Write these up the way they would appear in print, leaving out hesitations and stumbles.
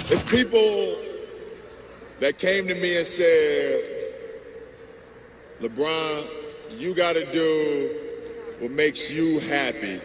It's people that came to me and said, LeBron, you got to do what makes you happy.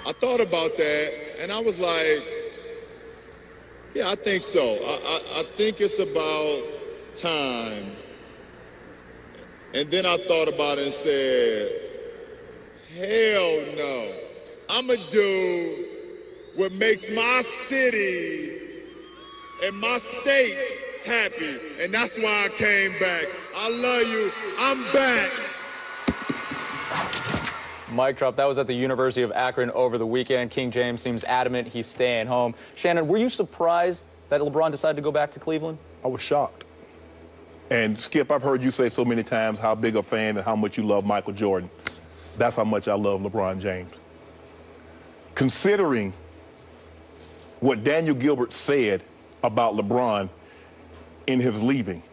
I thought about that, and I was like, yeah, I think so. I think it's about time. And then I thought about it and said, hell no. I'm going to do what makes my city and my state happy. And that's why I came back. I love you. I'm back. Mic drop. That was at the University of Akron over the weekend. King James seems adamant he's staying home. Shannon, were you surprised that LeBron decided to go back to Cleveland? I was shocked. And Skip, I've heard you say so many times how big a fan and how much you love Michael Jordan. That's how much I love LeBron James. Considering what Daniel Gilbert said about LeBron in his leaving,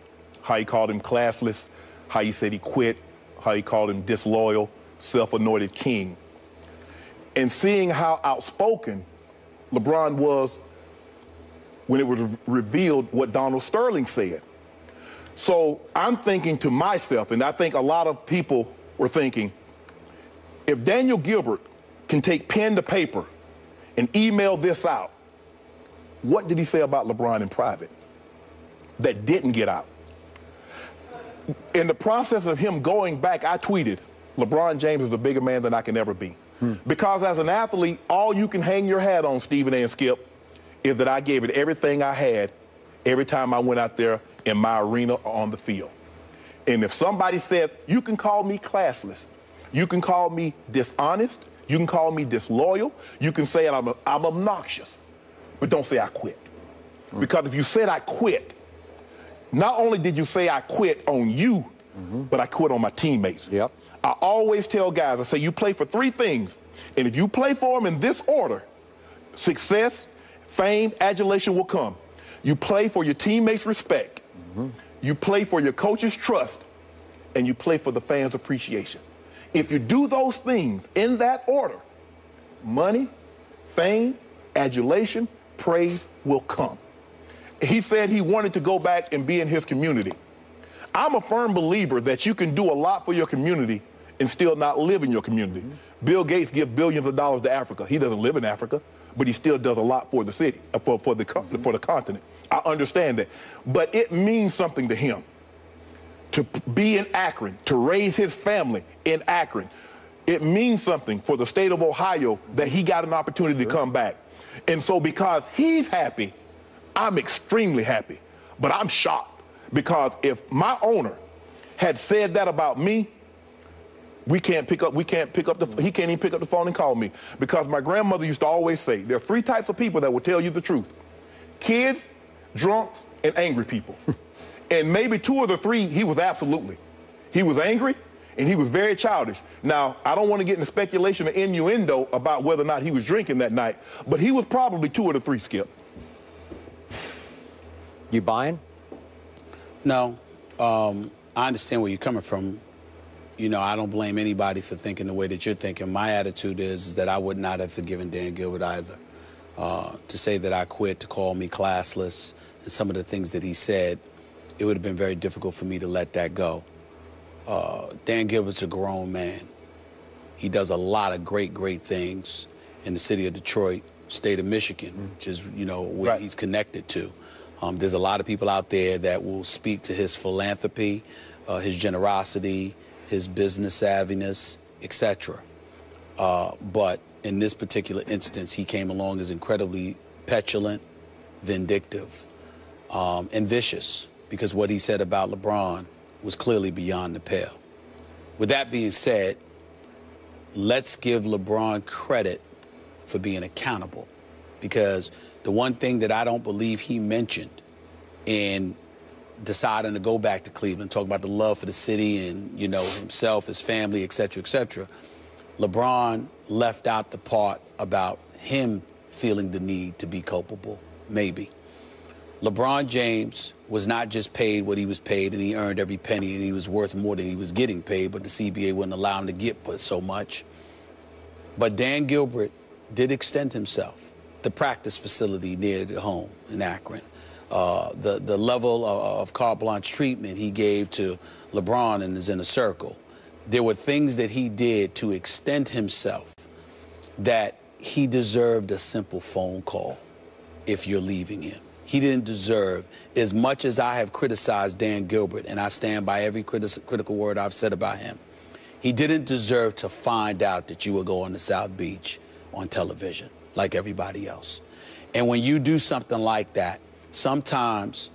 how he called him classless, how he said he quit, how he called him disloyal, self-anointed king, and seeing how outspoken LeBron was when it was revealed what Donald Sterling said. So I'm thinking to myself, and I think a lot of people were thinking, if Daniel Gilbert can take pen to paper and email this out, what did he say about LeBron in private that didn't get out? In the process of him going back, I tweeted, LeBron James is a bigger man than I can ever be. Because as an athlete, all you can hang your hat on, Stephen and Skip, is that I gave it everything I had every time I went out there in my arena or on the field. And if somebody says, you can call me classless, you can call me dishonest, you can call me disloyal, you can say I'm obnoxious, but don't say I quit. Because if you said I quit, not only did you say I quit on you, but I quit on my teammates. Yep. I always tell guys, I say, you play for three things. And if you play for them in this order, success, fame, adulation will come. You play for your teammates' respect. You play for your coach's trust. And you play for the fans' appreciation. If you do those things in that order, money, fame, adulation, praise will come. He said he wanted to go back and be in his community. I'm a firm believer that you can do a lot for your community and still not live in your community. Bill Gates gives billions of dollars to Africa. He doesn't live in Africa, but he still does a lot for the city, for the continent. I understand that. But it means something to him to be in Akron, to raise his family in Akron. It means something for the state of Ohio that he got an opportunity to come back. And so because he's happy, I'm extremely happy. But I'm shocked because if my owner had said that about me, he can't even pick up the phone and call me. Because my grandmother used to always say, there are three types of people that will tell you the truth. Kids, drunks, and angry people. And maybe two of the three, he was absolutely. He was angry, and he was very childish. Now, I don't want to get into speculation or innuendo about whether or not he was drinking that night, but he was probably two of the three, Skip. You buying? No. I understand where you're coming from. You know, I don't blame anybody for thinking the way that you're thinking. My attitude is that I would not have forgiven Dan Gilbert either. To say that I quit, to call me classless, and some of the things that he said, it would have been very difficult for me to let that go. Dan Gilbert's a grown man. He does a lot of great, great things in the city of Detroit, state of Michigan, which is, you know, where he's connected to. There's a lot of people out there that will speak to his philanthropy, his generosity, his business savviness, etc. But in this particular instance, he came along as incredibly petulant, vindictive, and vicious, because what he said about LeBron was clearly beyond the pale. With that being said, let's give LeBron credit for being accountable, because the one thing that I don't believe he mentioned in deciding to go back to Cleveland, talking about the love for the city and, you know, himself, his family, et cetera, LeBron left out the part about him feeling the need to be culpable, maybe. LeBron James was not just paid what he was paid, and he earned every penny, and he was worth more than he was getting paid, but the CBA wouldn't allow him to get so much. But Dan Gilbert did extend himself. The practice facility near the home in Akron, the level of carte blanche treatment he gave to LeBron and his inner circle. There were things that he did to extend himself that he deserved a simple phone call if you're leaving him. He didn't deserve, as much as I have criticized Dan Gilbert, and I stand by every critical word I've said about him, he didn't deserve to find out that you were going to South Beach on television like everybody else. And when you do something like that, sometimes,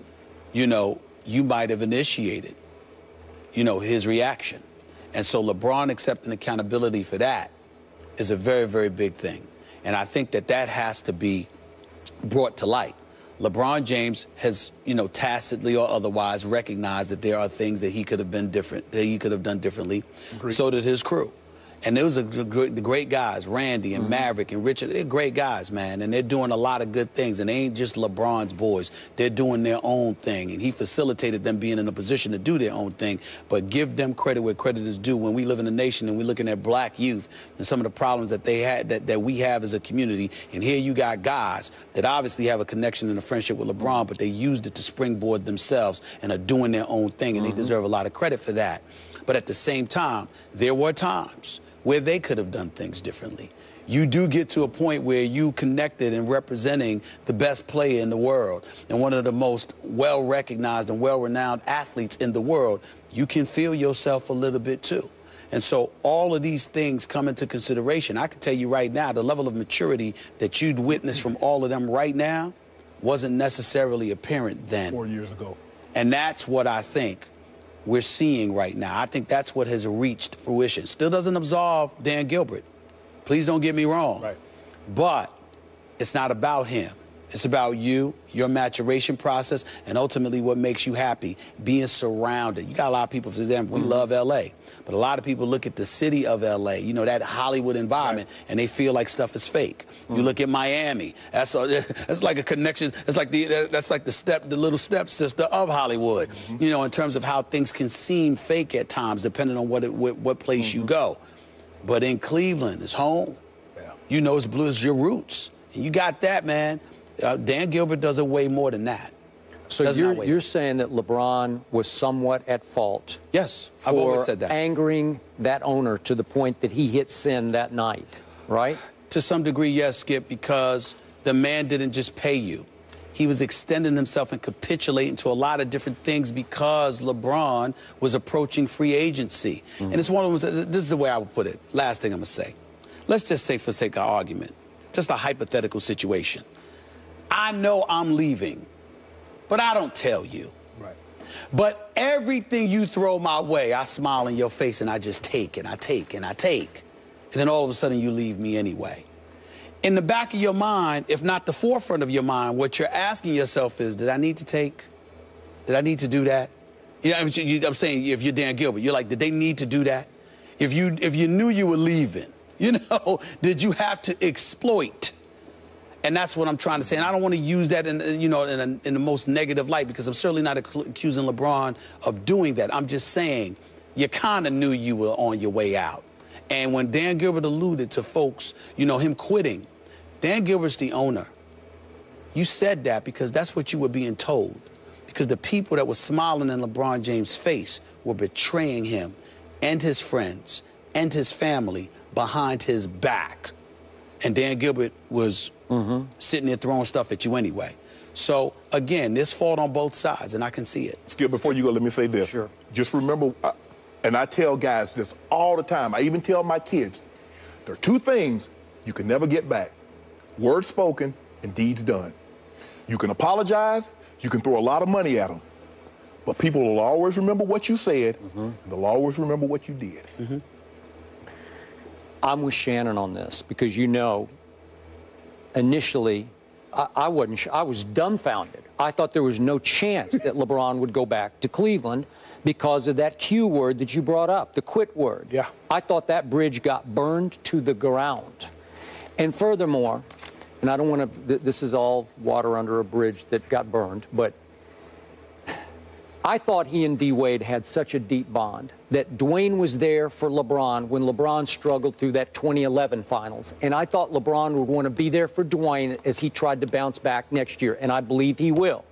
you know, you might have initiated, you know, his reaction. And so LeBron accepting accountability for that is a very, very big thing. And I think that that has to be brought to light. LeBron James has, you know, tacitly or otherwise recognized that there are things that he could have been different, that he could have done differently. Agreed. So did his crew. And there was the great guys, Randy and Maverick and Richard. They're great guys, man, and they're doing a lot of good things. And they ain't just LeBron's boys. They're doing their own thing. And he facilitated them being in a position to do their own thing. But give them credit where credit is due. When we live in a nation and we're looking at black youth and some of the problems that they had, that we have as a community, and here you got guys that obviously have a connection and a friendship with LeBron, but they used it to springboard themselves and are doing their own thing, and they deserve a lot of credit for that. But at the same time, there were times where they could have done things differently. You do get to a point where you connected and representing the best player in the world and one of the most well-recognized and well-renowned athletes in the world, you can feel yourself a little bit too. And so all of these things come into consideration. I can tell you right now, the level of maturity that you'd witness from all of them right now wasn't necessarily apparent then. 4 years ago. And that's what I think we're seeing right now. I think that's what has reached fruition. Still doesn't absolve Dan Gilbert. Please don't get me wrong. Right. But it's not about him. It's about you, your maturation process, and ultimately what makes you happy, being surrounded. You got a lot of people, for example, we love L.A., but a lot of people look at the city of L.A., you know, that Hollywood environment, and they feel like stuff is fake. You look at Miami, that's like a connection. That's like the little stepsister of Hollywood, you know, in terms of how things can seem fake at times, depending on what place you go. But in Cleveland, it's home. Yeah. You know, it's blue, it's your roots. And you got that, man. Dan Gilbert does it way more than that. So you're saying that LeBron was somewhat at fault? Yes, I've always said that. Angering that owner to the point that he hit sin that night, right? To some degree, yes, Skip, because the man didn't just pay you. He was extending himself and capitulating to a lot of different things because LeBron was approaching free agency. And it's one of those, this is the way I would put it. Last thing I'm going to say. Let's just say, for sake of argument, just a hypothetical situation. I know I'm leaving, but I don't tell you. Right. But everything you throw my way, I smile in your face and I just take and I take and I take. And then all of a sudden you leave me anyway. In the back of your mind, if not the forefront of your mind, what you're asking yourself is, did I need to take? Did I need to do that? You know, I'm saying, if you're Dan Gilbert, you're like, did they need to do that? If you knew you were leaving, you know, did you have to exploit? And that's what I'm trying to say. And I don't want to use that in, you know, in the most negative light, because I'm certainly not accusing LeBron of doing that. I'm just saying you kind of knew you were on your way out. And when Dan Gilbert alluded to folks, you know, him quitting, Dan Gilbert's the owner. You said that because that's what you were being told. Because the people that were smiling in LeBron James' face were betraying him and his friends and his family behind his back. And Dan Gilbert was sitting there throwing stuff at you anyway. So, again, there's fault on both sides, and I can see it. Skip, before you go, let me say this. Sure. Just remember, and I tell guys this all the time. I even tell my kids, there are two things you can never get back. Words spoken and deeds done. You can apologize, you can throw a lot of money at them, but people will always remember what you said, and they'll always remember what you did. I'm with Shannon on this because, you know, initially, I was dumbfounded. I thought there was no chance that LeBron would go back to Cleveland because of that Q word that you brought up, the quit word. Yeah. I thought that bridge got burned to the ground. And furthermore, and I don't want to, this is all water under a bridge that got burned, but I thought he and D. Wade had such a deep bond that Dwayne was there for LeBron when LeBron struggled through that 2011 finals. And I thought LeBron would want to be there for Dwayne as he tried to bounce back next year. And I believe he will.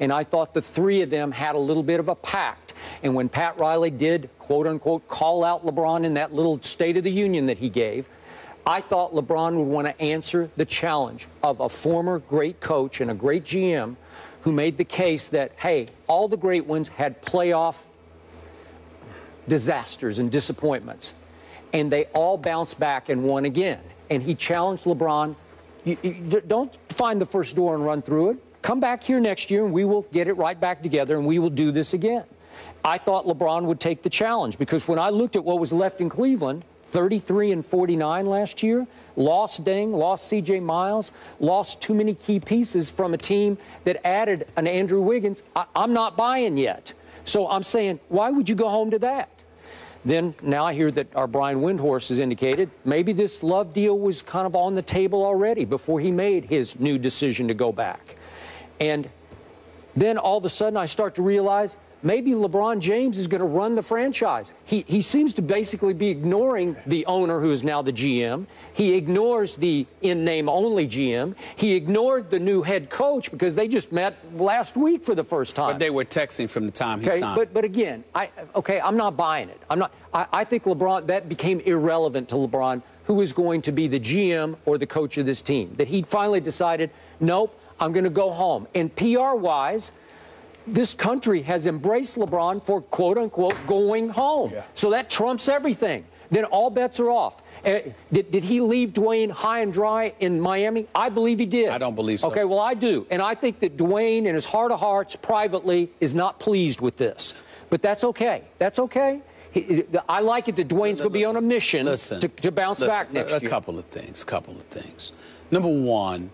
And I thought the three of them had a little bit of a pact. And when Pat Riley did, quote unquote, call out LeBron in that little State of the Union that he gave, I thought LeBron would want to answer the challenge of a former great coach and a great GM who made the case that, hey, all the great ones had playoff disasters and disappointments, and they all bounced back and won again. And he challenged LeBron, you don't find the first door and run through it. Come back here next year, and we will get it right back together, and we will do this again. I thought LeBron would take the challenge, because when I looked at what was left in Cleveland, 33-49 last year, lost Deng, lost C.J. Miles, lost too many key pieces from a team that added an Andrew Wiggins. I'm not buying yet. So I'm saying, why would you go home to that? Then now I hear that our Brian Windhorst has indicated maybe this Love deal was kind of on the table already before he made his new decision to go back. And then all of a sudden I start to realize maybe LeBron James is going to run the franchise. He seems to basically be ignoring the owner, who is now the GM. He ignores the in-name only GM. He ignored the new head coach because they just met last week for the first time. But they were texting from the time he signed. But again, I'm not buying it. I think LeBron, that became irrelevant to LeBron, who is going to be the GM or the coach of this team. That he finally decided, nope, I'm going to go home. And PR-wise, this country has embraced LeBron for, quote-unquote, going home. Yeah. So that trumps everything. Then all bets are off. Did he leave Dwayne high and dry in Miami? I believe he did. I don't believe so. Okay, well, I do. And I think that Dwayne, in his heart of hearts, privately, is not pleased with this. But that's okay. That's okay. I like it that Dwayne's going to be on a mission to bounce back next year. A couple of things. Number one,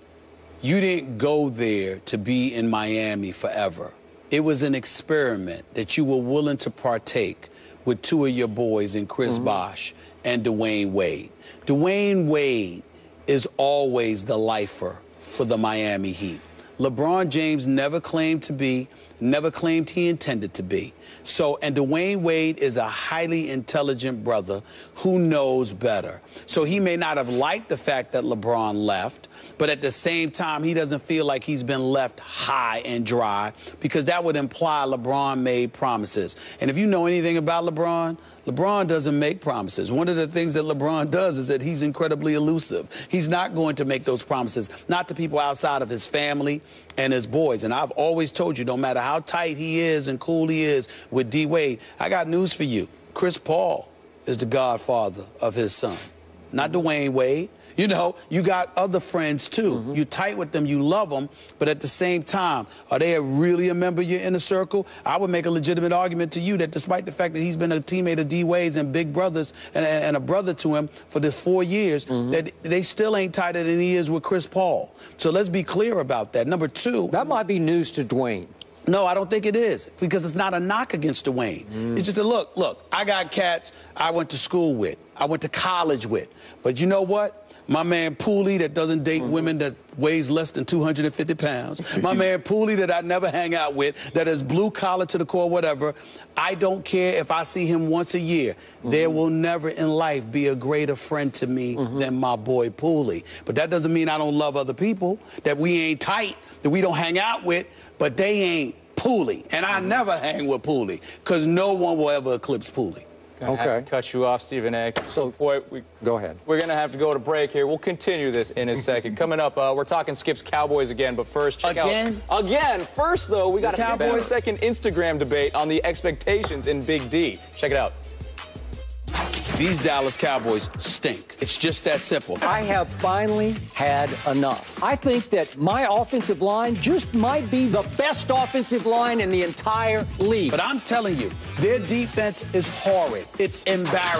you didn't go there to be in Miami forever. It was an experiment that you were willing to partake with two of your boys in Chris Bosh and Dwayne Wade. Dwayne Wade is always the lifer for the Miami Heat. LeBron James never claimed to be, never claimed he intended to be. So, and Dwayne Wade is a highly intelligent brother who knows better. So he may not have liked the fact that LeBron left, but at the same time, he doesn't feel like he's been left high and dry, because that would imply LeBron made promises. And if you know anything about LeBron, LeBron doesn't make promises. One of the things that LeBron does is that he's incredibly elusive. He's not going to make those promises, not to people outside of his family and his boys. And I've always told you, no matter how tight he is and cool he is with D. Wade, I got news for you. Chris Paul is the godfather of his son, not Dwayne Wade. You know, you got other friends, too. You tight with them, you love them, but at the same time, are they really a member of your inner circle? I would make a legitimate argument to you that despite the fact that he's been a teammate of D. Wade's and big brothers and a brother to him for this 4 years, that they still ain't tighter than he is with Chris Paul. So let's be clear about that. Number two. That might be news to Dwayne. No, I don't think it is, because it's not a knock against Dwayne. It's just a look, I got cats I went to school with, I went to college with, but you know what? My man Pooley, that doesn't date women that weighs less than 250 pounds. My man Pooley, that I never hang out with, that is blue collar to the core, whatever. I don't care if I see him once a year. There will never in life be a greater friend to me than my boy Pooley. But that doesn't mean I don't love other people, that we ain't tight, that we don't hang out with, but they ain't Pooley. And I never hang with Pooley, because no one will ever eclipse Pooley. Gonna have to cut you off, Stephen A. So, boy, go ahead. We're going to have to go to break here. We'll continue this in a second. Coming up, we're talking Skip's Cowboys again, but first, check out... Again? First, though, we got a 15-second Instagram debate on the expectations in Big D. Check it out. These Dallas Cowboys stink. It's just that simple. I have finally had enough. I think that my offensive line just might be the best offensive line in the entire league. But I'm telling you, their defense is horrid. It's embarrassing.